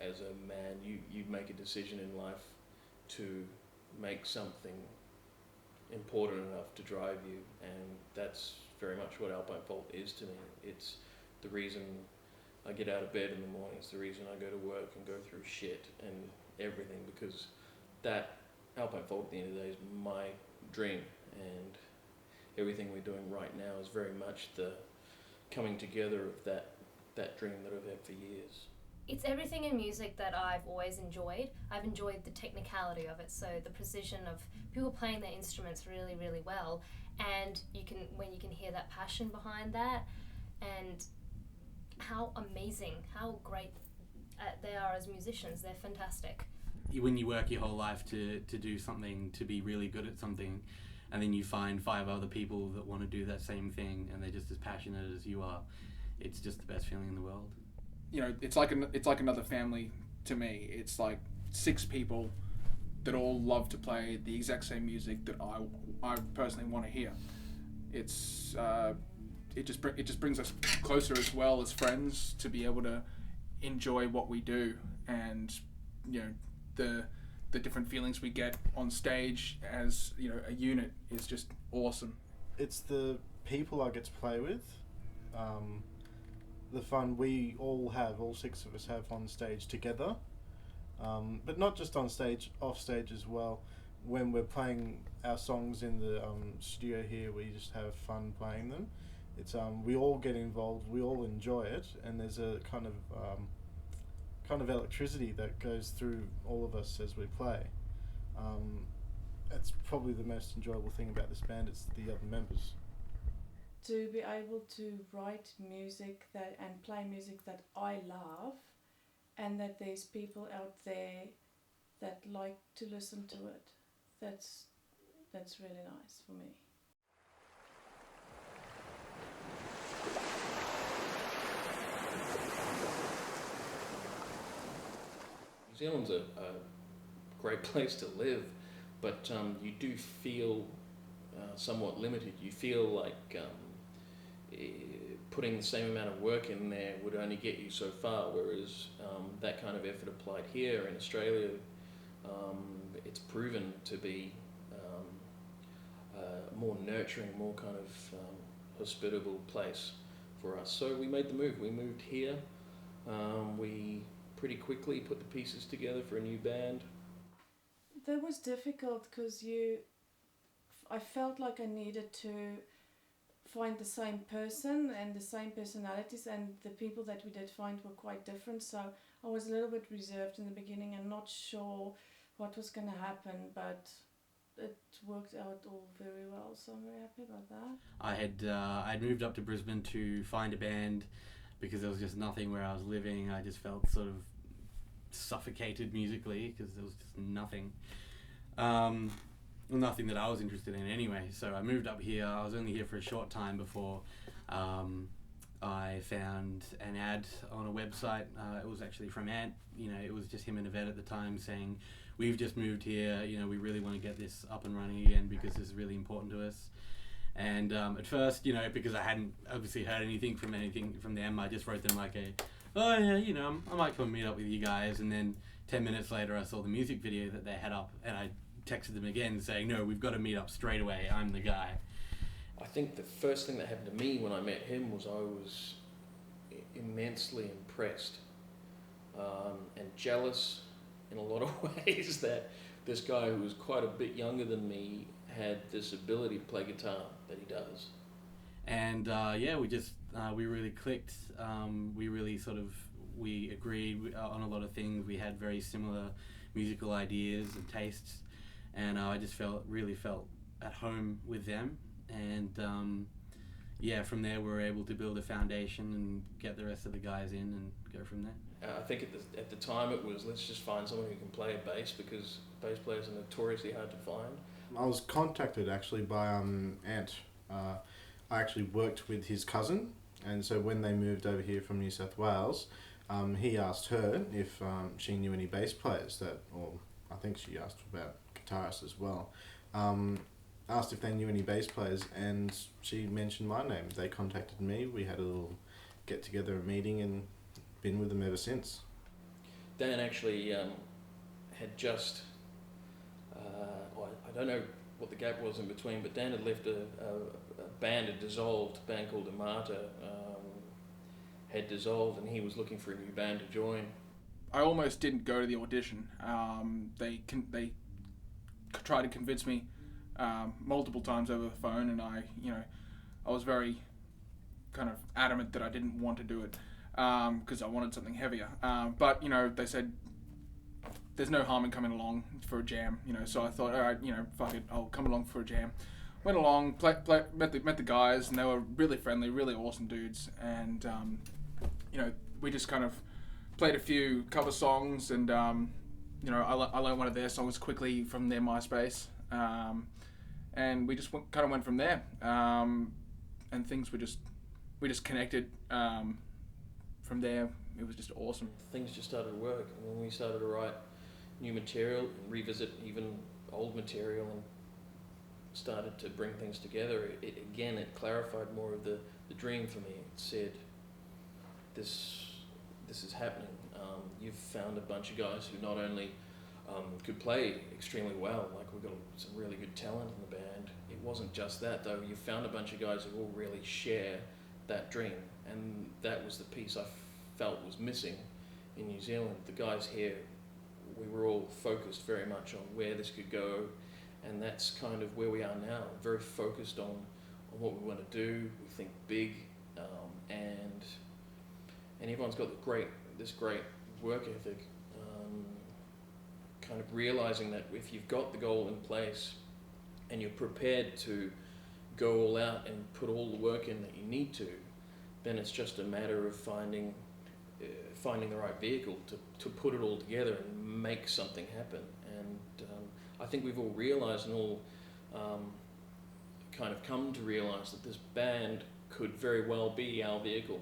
as a man, you make a decision in life to make something important enough to drive you, and that's very much what Alpine Fault is to me. It's the reason I get out of bed in the morning. It's the reason I go to work and go through shit and everything, because that Alpine Fault at the end of the day is my dream, and everything we're doing right now is very much the coming together of that dream that I've had for years. It's everything in music that I've always enjoyed. I've enjoyed the technicality of it, so the precision of people playing their instruments really, really well, and when you can hear that passion behind that, and how amazing, how great they are as musicians. They're fantastic. When you work your whole life to do something, to be really good at something, and then you find 5 other people that want to do that same thing, and they're just as passionate as you are, it's just the best feeling in the world. You know, it's like another family to me. It's like 6 people that all love to play the exact same music that I personally want to hear. It's it just brings us closer as well as friends to be able to enjoy what we do, and you know, the different feelings we get on stage as, you know, a unit is just awesome. It's the people I get to play with, the fun we all 6 of us have on stage together, but not just on stage, off stage as well. When we're playing our songs in the studio here, we just have fun playing them. It's we all get involved, we all enjoy it, and there's a kind of electricity that goes through all of us as we play. That's probably the most enjoyable thing about this band. It's the other members. To be able to write music and play music that I love, and that there's people out there that like to listen to it. That's really nice for me. New Zealand's a great place to live, but you do feel somewhat limited. You feel like putting the same amount of work in there would only get you so far, whereas that kind of effort applied here in Australia, it's proven to be more nurturing, more kind of hospitable place for us. So we made the move. We moved here. We pretty quickly put the pieces together for a new band. That was difficult because I felt like I needed to find the same person and the same personalities, and the people that we did find were quite different, so I was a little bit reserved in the beginning and not sure what was going to happen, but it worked out all very well, so I'm very happy about that. I'd moved up to Brisbane to find a band because there was just nothing where I was living. I just felt sort of suffocated musically because there was just nothing. Nothing that I was interested in anyway. So I moved up here. I was only here for a short time before I found an ad on a website. It was actually from Ant. You know, it was just him and Yvette at the time saying, "We've just moved here. You know, we really want to get this up and running again because this is really important to us." And at first, you know, because I hadn't obviously heard anything from them, I just wrote them like "Oh yeah, you know, I might come meet up with you guys." And then 10 minutes later, I saw the music video that they had up, and I texted them again saying, "No, we've got to meet up straight away. I'm the guy." I think the first thing that happened to me when I met him was I was immensely impressed and jealous in a lot of ways that this guy who was quite a bit younger than me had this ability to play guitar that he does. And we really clicked. We agreed on a lot of things. We had very similar musical ideas and tastes, and I just really felt at home with them. And from there we were able to build a foundation and get the rest of the guys in and go from there. I think at the time it was, let's just find someone who can play a bass, because bass players are notoriously hard to find. I was contacted actually by Ant. I actually worked with his cousin, and so when they moved over here from New South Wales, he asked her if she knew any bass players or I think she asked about guitarists as well. Asked if they knew any bass players, and she mentioned my name. They contacted me. We had a little get together, a meeting, and been with them ever since. Dan actually had just, well, I don't know what the gap was in between, but Dan had left a band, had dissolved, a band called Amata had dissolved, and he was looking for a new band to join. I almost didn't go to the audition. They tried to convince me multiple times over the phone, and I was very kind of adamant that I didn't want to do it because I wanted something heavier. But they said there's no harm in coming along for a jam. So I thought, all right, fuck it, I'll come along for a jam. Went along, met the guys, and they were really friendly, really awesome dudes, and we just kind of played a few cover songs, and I learned one of their songs quickly from their MySpace, and we just kind of went from there, and things we just connected from there. It was just awesome. Things just started to work, and when we started to write new material and revisit even old material and started to bring things together, it clarified more of the dream for me. It said, this is happening. You've found a bunch of guys who not only could play extremely well, like we've got some really good talent in the band. It wasn't just that though. You found a bunch of guys who all really share that dream, and that was the piece I felt was missing in New Zealand. The guys here, we were all focused very much on where this could go, and that's kind of where we are now. Very focused on what we want to do. We think big, and everyone's got this great work ethic. Kind of realizing that if you've got the goal in place and you're prepared to go all out and put all the work in that you need to, then it's just a matter of finding the right vehicle to put it all together and make something happen. And I think we've all realized and all kind of come to realize that this band could very well be our vehicle.